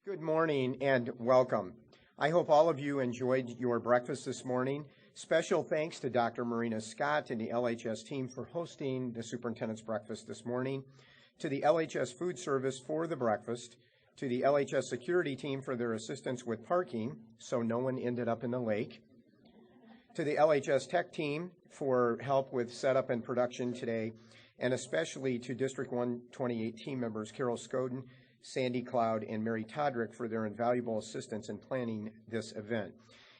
Good morning and welcome. I hope all of you enjoyed your breakfast this morning. Special thanks to Dr. Marina Scott and the LHS team for hosting the superintendent's breakfast this morning, to the LHS food service for the breakfast, to the LHS security team for their assistance with parking so no one ended up in the lake, to the LHS tech team for help with setup and production today, and especially to District 128 team members Carol Scoden, Sandy Cloud, and Mary Todrick for their invaluable assistance in planning this event.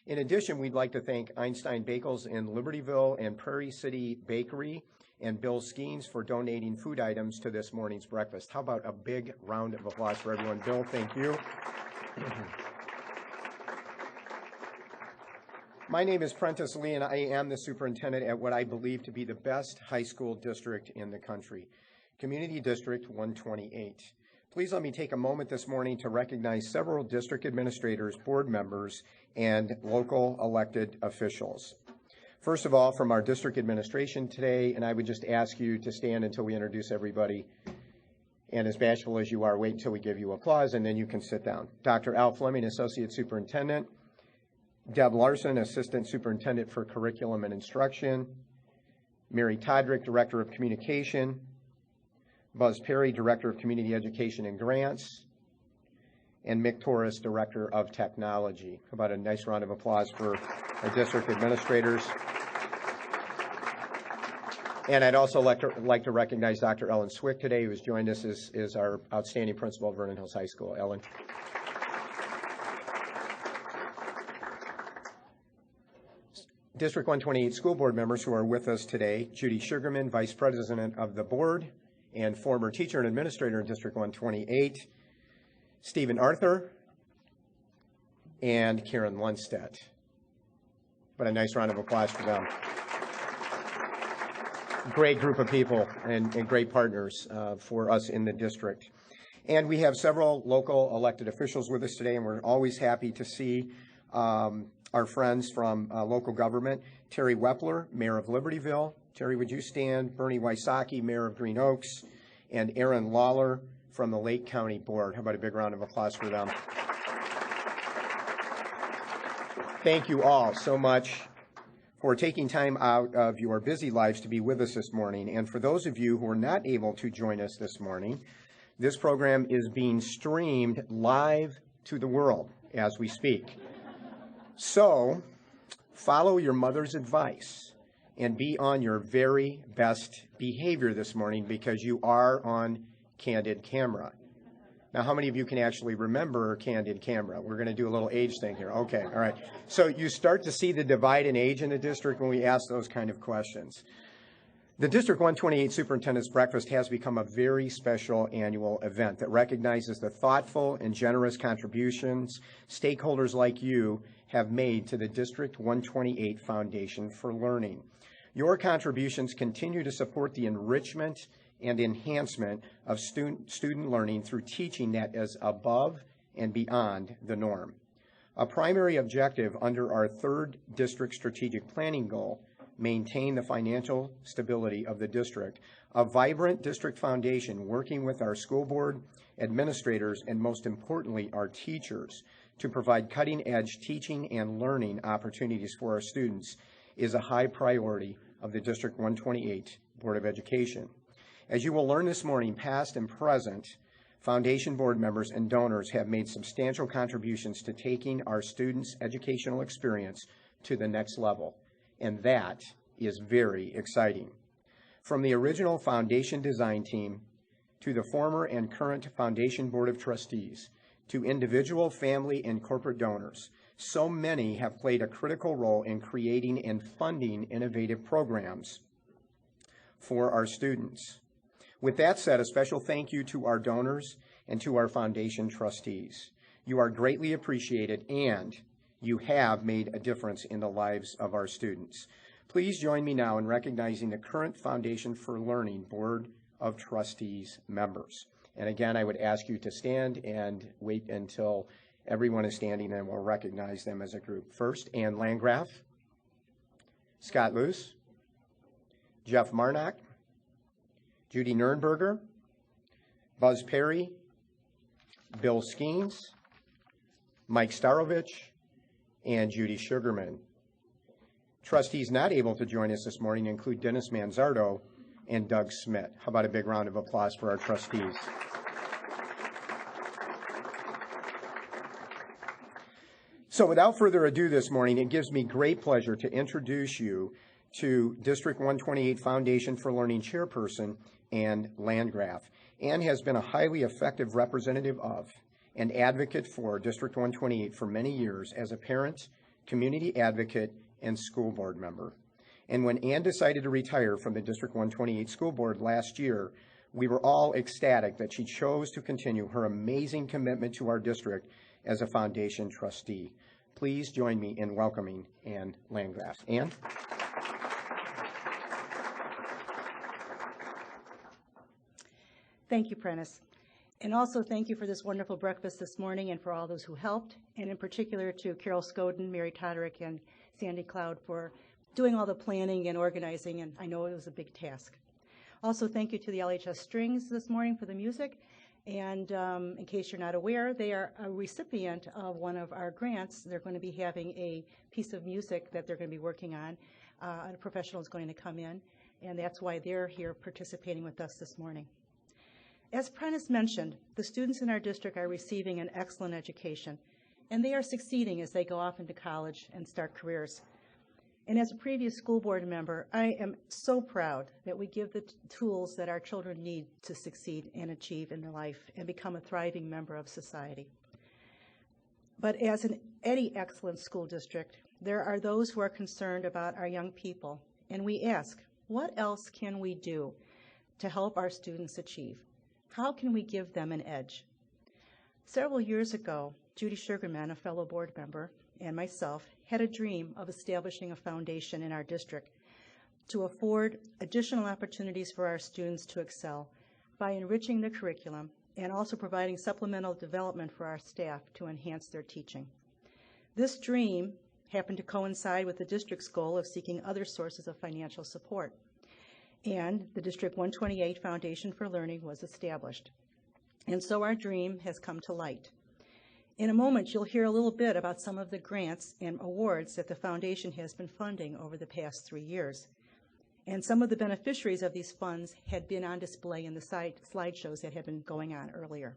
In addition, we'd like to thank Einstein Bagels in Libertyville and Prairie City Bakery and Bill Skeens for donating food items to this morning's breakfast. How about a big round of applause for everyone? Bill, thank you. My name is Prentice Lee, and I am the superintendent at what I believe to be the best high school district in the country, Community District 128. Please let me take a moment this morning to recognize several district administrators, board members, and local elected officials. First of all, from our district administration today, and I would just ask you to stand until we introduce everybody. And as bashful as you are, wait until we give you applause, and then you can sit down. Dr. Al Fleming, Associate Superintendent. Deb Larson, Assistant Superintendent for Curriculum and Instruction. Mary Todrick, Director of Communication. Buzz Perry, Director of Community Education and Grants, and Mick Torres, Director of Technology. How about a nice round of applause for our district administrators? And I'd also like to recognize Dr. Ellen Swick today, who has joined us as our outstanding principal at Vernon Hills High School. Ellen. District 128 school board members who are with us today: Judy Sugarman, Vice President of the Board and former teacher and administrator in District 128, Stephen Arthur, and Karen Lundstedt. But a nice round of applause for them. Great group of people and great partners for us in the district. And we have several local elected officials with us today, and we're always happy to see our friends from local government. Terry Wepler, Mayor of Libertyville. Terry, would you stand? Bernie Wysocki, Mayor of Green Oaks, and Aaron Lawler from the Lake County Board. How about a big round of applause for them? Thank you all so much for taking time out of your busy lives to be with us this morning. And for those of you who are not able to join us this morning, this program is being streamed live to the world as we speak. So follow your mother's advice and be on your very best behavior this morning, because you are on candid camera. Now, how many of you can actually remember candid camera? We're going to do a little age thing here. Okay, all right. So you start to see the divide in age in the district when we ask those kind of questions. The District 128 Superintendent's Breakfast has become a very special annual event that recognizes the thoughtful and generous contributions stakeholders like you have made to the District 128 Foundation for Learning. Your contributions continue to support the enrichment and enhancement of student learning through teaching that is above and beyond the norm. A primary objective under our third district strategic planning goal: maintain the financial stability of the district. A vibrant district foundation working with our school board, administrators, and most importantly, our teachers to provide cutting-edge teaching and learning opportunities for our students is a high priority of the District 128 Board of Education. As you will learn this morning, past and present Foundation board members and donors have made substantial contributions to taking our students' educational experience to the next level, and that is very exciting. From the original Foundation design team to the former and current Foundation Board of Trustees, to individual, family, and corporate donors, so many have played a critical role in creating and funding innovative programs for our students. With that said, a special thank you to our donors and to our Foundation trustees. You are greatly appreciated, and you have made a difference in the lives of our students. Please join me now in recognizing the current Foundation for Learning Board of Trustees members. And again, I would ask you to stand and wait until everyone is standing, and we'll recognize them as a group. First, Ann Landgraf, Scott Luce, Jeff Marnock, Judy Nernberger, Buzz Perry, Bill Skeens, Mike Starovich, and Judy Sugarman. Trustees not able to join us this morning include Dennis Manzardo and Doug Smith. How about a big round of applause for our trustees? So without further ado this morning, it gives me great pleasure to introduce you to District 128 Foundation for Learning Chairperson Ann Landgraf. Ann has been a highly effective representative of and advocate for District 128 for many years as a parent, community advocate, and school board member. And when Ann decided to retire from the District 128 School Board last year, we were all ecstatic that she chose to continue her amazing commitment to our district as a foundation trustee. Please join me in welcoming Ann Landgraf. Ann? Thank you, Prentice. And also thank you for this wonderful breakfast this morning and for all those who helped, and in particular to Carol Scoden, Mary Toderick, and Sandy Cloud for doing all the planning and organizing, and I know it was a big task. Also, thank you to the LHS Strings this morning for the music, and in case you're not aware, they are a recipient of one of our grants. They're going to be having a piece of music that they're going to be working on. A professional is going to come in, and that's why they're here participating with us this morning. As Prentice mentioned, the students in our district are receiving an excellent education, and they are succeeding as they go off into college and start careers. And as a previous school board member, I am so proud that we give the tools that our children need to succeed and achieve in their life and become a thriving member of society. But as in any excellent school district, there are those who are concerned about our young people, and we ask, what else can we do to help our students achieve? How can we give them an edge? Several years ago, Judy Sugarman, a fellow board member, and myself had a dream of establishing a foundation in our district to afford additional opportunities for our students to excel by enriching the curriculum and also providing supplemental development for our staff to enhance their teaching. This dream happened to coincide with the district's goal of seeking other sources of financial support, and the District 128 Foundation for Learning was established. And so our dream has come to light. In a moment, you'll hear a little bit about some of the grants and awards that the foundation has been funding over the past 3 years. And some of the beneficiaries of these funds had been on display in the slideshows that had been going on earlier.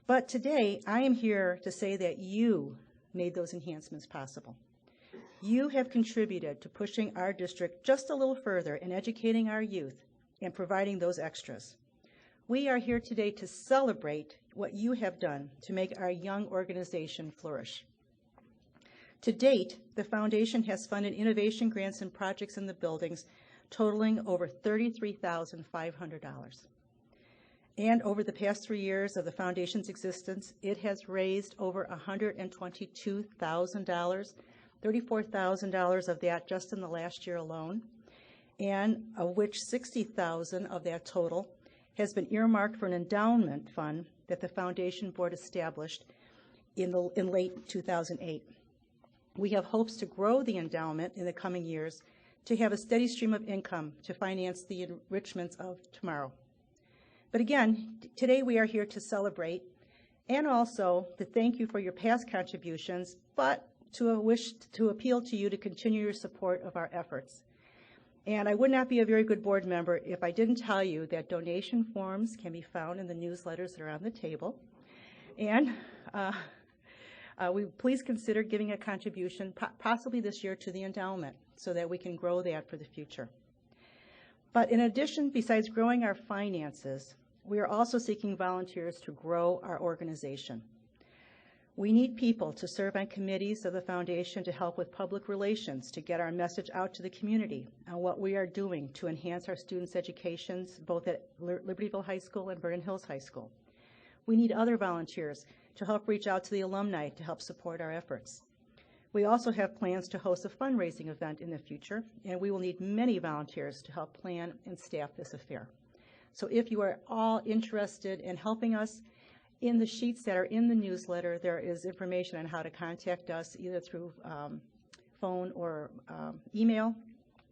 But today, I am here to say that you made those enhancements possible. You have contributed to pushing our district just a little further in educating our youth and providing those extras. We are here today to celebrate what you have done to make our young organization flourish. To date, the foundation has funded innovation grants and projects in the buildings totaling over $33,500. And over the past 3 years of the foundation's existence, it has raised over $122,000, $34,000 of that just in the last year alone, and of which $60,000 of that total has been earmarked for an endowment fund that the foundation board established in late 2008. We have hopes to grow the endowment in the coming years to have a steady stream of income to finance the enrichments of tomorrow. But again, today we are here to celebrate and also to thank you for your past contributions, but to wish to appeal to you to continue your support of our efforts. And I would not be a very good board member if I didn't tell you that donation forms can be found in the newsletters that are on the table. And please consider giving a contribution, possibly this year, to the endowment so that we can grow that for the future. But in addition, besides growing our finances, we are also seeking volunteers to grow our organization. We need people to serve on committees of the foundation to help with public relations, to get our message out to the community on what we are doing to enhance our students' educations, both at Libertyville High School and Vernon Hills High School. We need other volunteers to help reach out to the alumni to help support our efforts. We also have plans to host a fundraising event in the future, and we will need many volunteers to help plan and staff this affair. So if you are all interested in helping us, in the sheets that are in the newsletter, there is information on how to contact us, either through phone or email.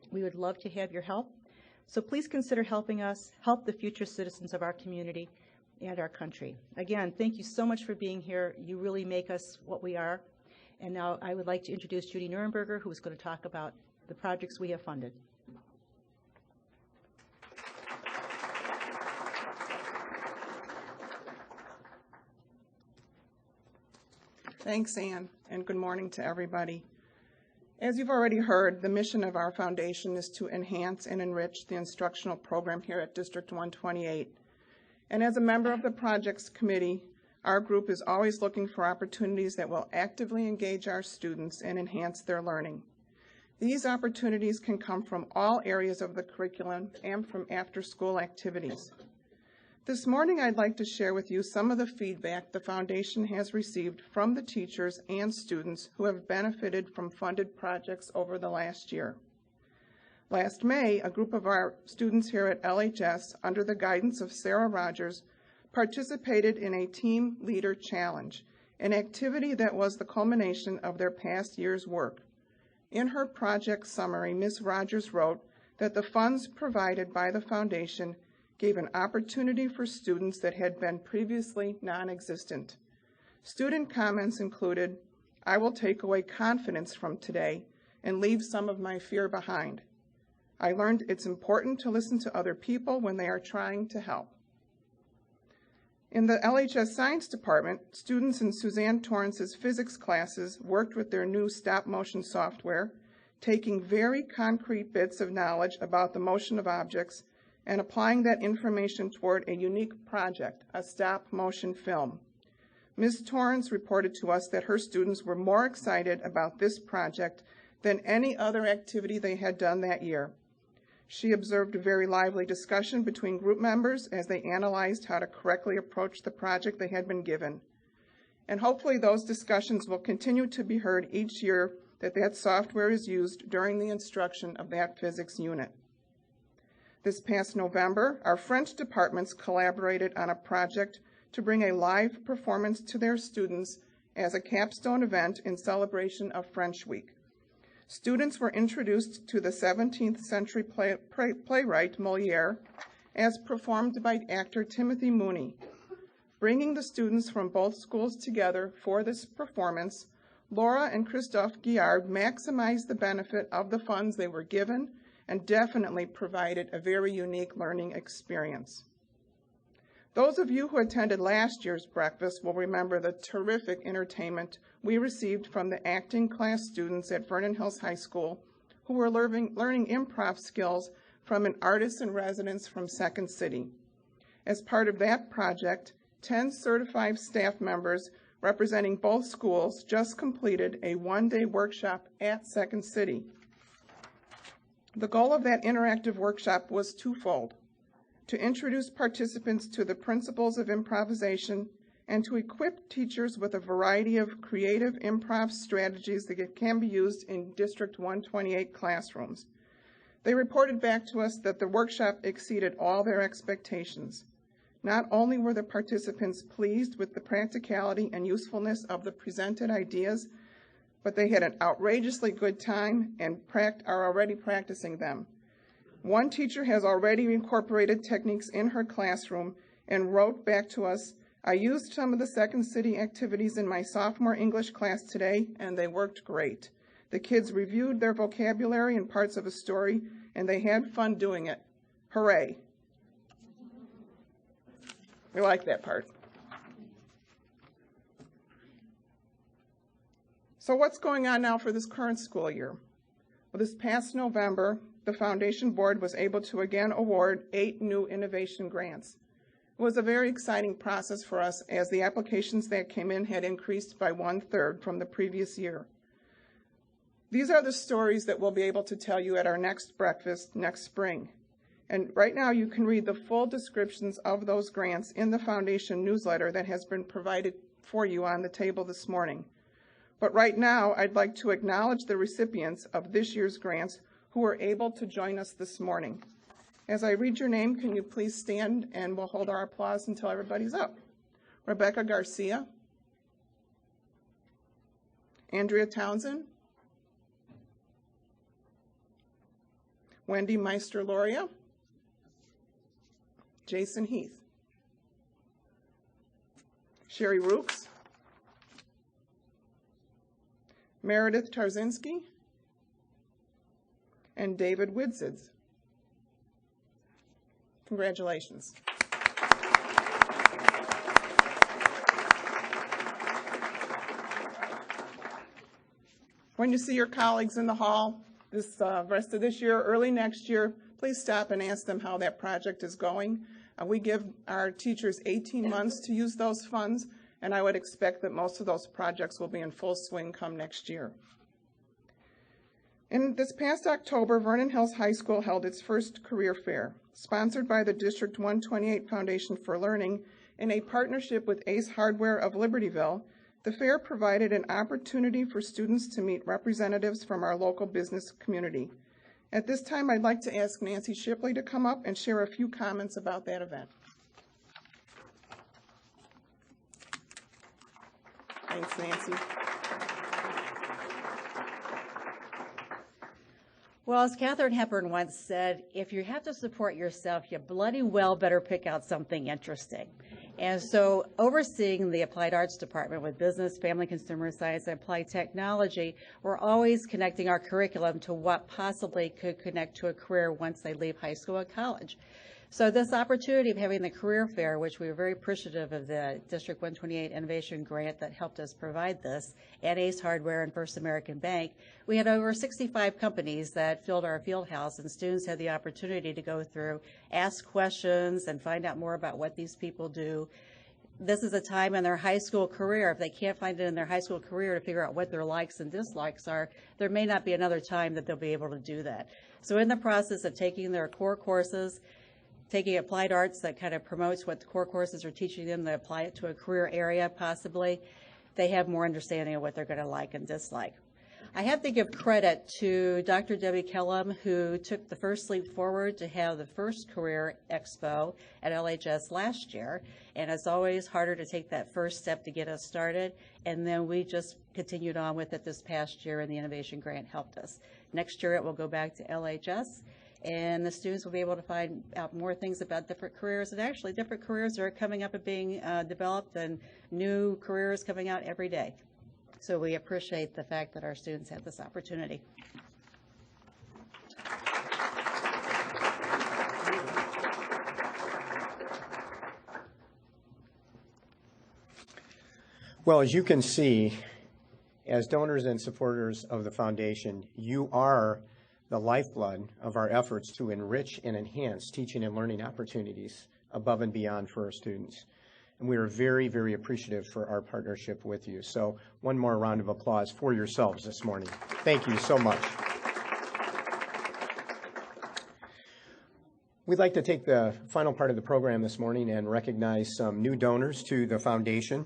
We would love to have your help. So please consider helping us, help the future citizens of our community, and our country. Again, thank you so much for being here. You really make us what we are. And now I would like to introduce Judy Nuremberger, who is going to talk about the projects we have funded. Thanks, Ann, and good morning to everybody. As you've already heard, the mission of our foundation is to enhance and enrich the instructional program here at District 128. And as a member of the Projects Committee, our group is always looking for opportunities that will actively engage our students and enhance their learning. These opportunities can come from all areas of the curriculum and from after-school activities. This morning, I'd like to share with you some of the feedback the Foundation has received from the teachers and students who have benefited from funded projects over the last year. Last May, a group of our students here at LHS, under the guidance of Sarah Rogers, participated in a Team Leader Challenge, an activity that was the culmination of their past year's work. In her project summary, Ms. Rogers wrote that the funds provided by the Foundation gave an opportunity for students that had been previously non-existent. Student comments included, "I will take away confidence from today and leave some of my fear behind. I learned it's important to listen to other people when they are trying to help." In the LHS Science Department, students in Suzanne Torrance's physics classes worked with their new stop-motion software, taking very concrete bits of knowledge about the motion of objects and applying that information toward a unique project, a stop-motion film. Ms. Torrance reported to us that her students were more excited about this project than any other activity they had done that year. She observed a very lively discussion between group members as they analyzed how to correctly approach the project they had been given. And hopefully those discussions will continue to be heard each year that software is used during the instruction of that physics unit. This past November, our French departments collaborated on a project to bring a live performance to their students as a capstone event in celebration of French Week. Students were introduced to the 17th century playwright Molière as performed by actor Timothy Mooney. Bringing the students from both schools together for this performance, Laura and Christophe Guillard maximized the benefit of the funds they were given and definitely provided a very unique learning experience. Those of you who attended last year's breakfast will remember the terrific entertainment we received from the acting class students at Vernon Hills High School who were learning improv skills from an artist in residence from Second City. As part of that project, 10 certified staff members representing both schools just completed a one-day workshop at Second City. The goal of that interactive workshop was twofold: to introduce participants to the principles of improvisation and to equip teachers with a variety of creative improv strategies that can be used in District 128 classrooms. They reported back to us that the workshop exceeded all their expectations. Not only were the participants pleased with the practicality and usefulness of the presented ideas, but they had an outrageously good time and are already practicing them. One teacher has already incorporated techniques in her classroom and wrote back to us, "I used some of the Second City activities in my sophomore English class today, and they worked great. The kids reviewed their vocabulary and parts of a story, and they had fun doing it. Hooray." We like that part. So what's going on now for this current school year? Well, this past November, the Foundation Board was able to again award 8 new innovation grants. It was a very exciting process for us as the applications that came in had increased by 1/3 from the previous year. These are the stories that we'll be able to tell you at our next breakfast next spring. And right now you can read the full descriptions of those grants in the Foundation newsletter that has been provided for you on the table this morning. But right now, I'd like to acknowledge the recipients of this year's grants who were able to join us this morning. As I read your name, can you please stand and we'll hold our applause until everybody's up. Rebecca Garcia, Andrea Townsend, Wendy Meister-Loria, Jason Heath. Sherry Rooks, Meredith Tarzinski, and David Widsids. Congratulations. When you see your colleagues in the hall this rest of this year, early next year, please stop and ask them how that project is going. We give our teachers 18 months to use those funds, and I would expect that most of those projects will be in full swing come next year. In this past October, Vernon Hills High School held its first career fair, sponsored by the District 128 Foundation for Learning in a partnership with Ace Hardware of Libertyville. The fair provided an opportunity for students to meet representatives from our local business community. At this time, I'd like to ask Nancy Shipley to come up and share a few comments about that event. Thanks, Nancy. Well, as Katharine Hepburn once said, if you have to support yourself, you bloody well better pick out something interesting. And so overseeing the Applied Arts Department with business, family, consumer science, and applied technology, we're always connecting our curriculum to what possibly could connect to a career once they leave high school or college. So this opportunity of having the career fair, which we were very appreciative of the District 128 Innovation Grant that helped us provide this, and Ace Hardware and First American Bank, we had over 65 companies that filled our field house, and students had the opportunity to go through, ask questions, and find out more about what these people do. This is a time in their high school career, if they can't find it in their high school career to figure out what their likes and dislikes are, there may not be another time that they'll be able to do that. So in the process of taking their core courses, taking applied arts that kind of promotes what the core courses are teaching them, to apply it to a career area possibly, they have more understanding of what they're going to like and dislike. I have to give credit to Dr. Debbie Kellum, who took the first leap forward to have the first career expo at LHS last year, and it's always harder to take that first step to get us started, and then we just continued on with it this past year, and the Innovation Grant helped us. Next year it will go back to LHS, and the students will be able to find out more things about different careers, and actually different careers are coming up and being developed, and new careers coming out every day. So we appreciate the fact that our students have this opportunity. Well, as you can see, as donors and supporters of the foundation, you are the lifeblood of our efforts to enrich and enhance teaching and learning opportunities above and beyond for our students. And we are very, very appreciative for our partnership with you. So one more round of applause for yourselves this morning. Thank you so much. We'd like to take the final part of the program this morning and recognize some new donors to the foundation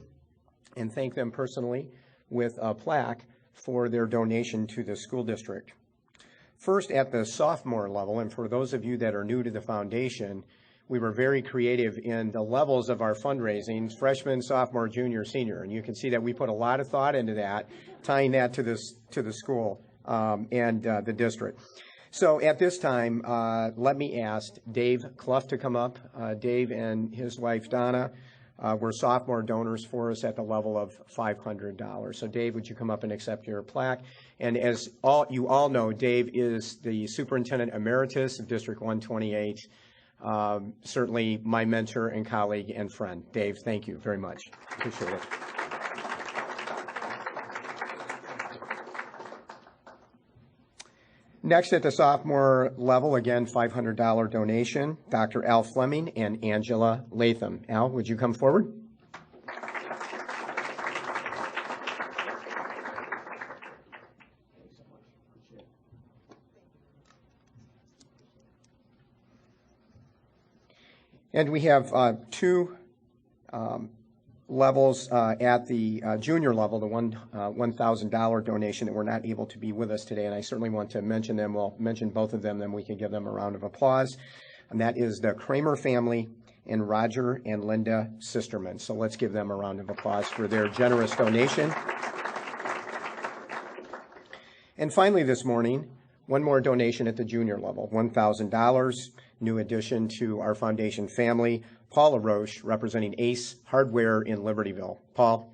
and thank them personally with a plaque for their donation to the school district. First, at the sophomore level, and for those of you that are new to the foundation, we were very creative in the levels of our fundraising, freshman, sophomore, junior, senior. And you can see that we put a lot of thought into that, tying that to the school and the district. So at this time, let me ask Dave Clough to come up. Dave and his wife, Donna, were sophomore donors for us at the level of $500. So Dave, would you come up and accept your plaque? And as you all know, Dave is the Superintendent Emeritus of District 128. Certainly my mentor and colleague and friend. Dave, thank you very much. Appreciate it. Next at the sophomore level, again, $500 donation, Dr. Al Fleming and Angela Latham. Al, would you come forward? And we have two levels at the junior level, the $1,000 donation that were not able to be with us today, and I certainly want to mention them. We'll mention both of them, then we can give them a round of applause. And that is the Kramer family and Roger and Linda Sisterman. So let's give them a round of applause for their generous donation. And finally this morning, one more donation at the junior level, $1,000, new addition to our foundation family, Paula Roche, representing Ace Hardware in Libertyville. Paul.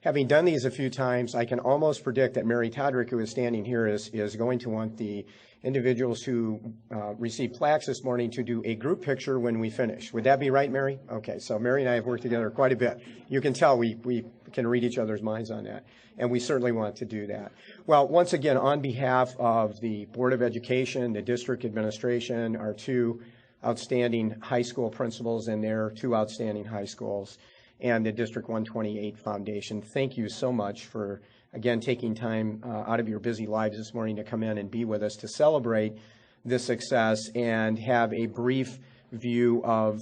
Having done these a few times, I can almost predict that Mary Todrick, who is standing here, is going to want the individuals who received plaques this morning to do a group picture when we finish. Would that be right, Mary? Okay, so Mary and I have worked together quite a bit. You can tell we can read each other's minds on that, and we certainly want to do that. Well, once again, on behalf of the Board of Education, the district administration, our two outstanding high school principals and their two outstanding high schools, and the District 128 Foundation, thank you so much for, again, taking time out of your busy lives this morning to come in and be with us to celebrate this success and have a brief view of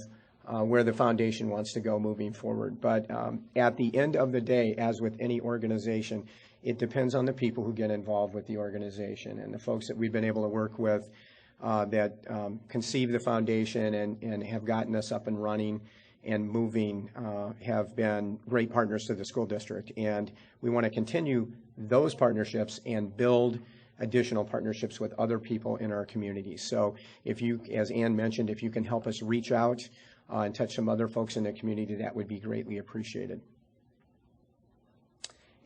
where the foundation wants to go moving forward. But at the end of the day, as with any organization, it depends on the people who get involved with the organization, and the folks that we've been able to work with that conceive the foundation and have gotten us up and running and moving have been great partners to the school district. And we want to continue those partnerships and build additional partnerships with other people in our community. So if you, as Ann mentioned, if you can help us reach out and touch some other folks in the community, that would be greatly appreciated.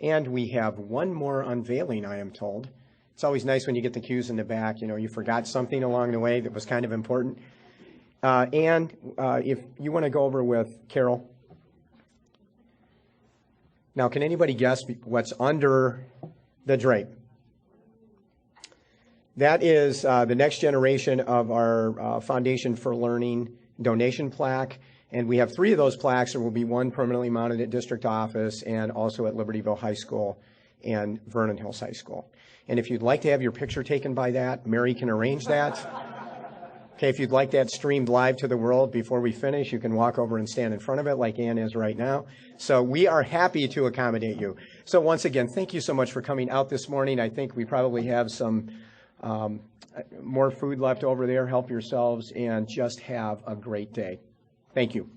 And we have one more unveiling, I am told. It's always nice when you get the cues in the back, you know, you forgot something along the way that was kind of important. And if you want to go over with Carol. Now, can anybody guess what's under the drape? That is the next generation of our Foundation for Learning donation plaque. And we have 3 of those plaques. There will be one permanently mounted at district office and also at Libertyville High School and Vernon Hills High School. And if you'd like to have your picture taken by that, Mary can arrange that. Okay, if you'd like that streamed live to the world before we finish, you can walk over and stand in front of it like Ann is right now. So we are happy to accommodate you. So once again, thank you so much for coming out this morning. I think we probably have some more food left over there. Help yourselves and just have a great day. Thank you.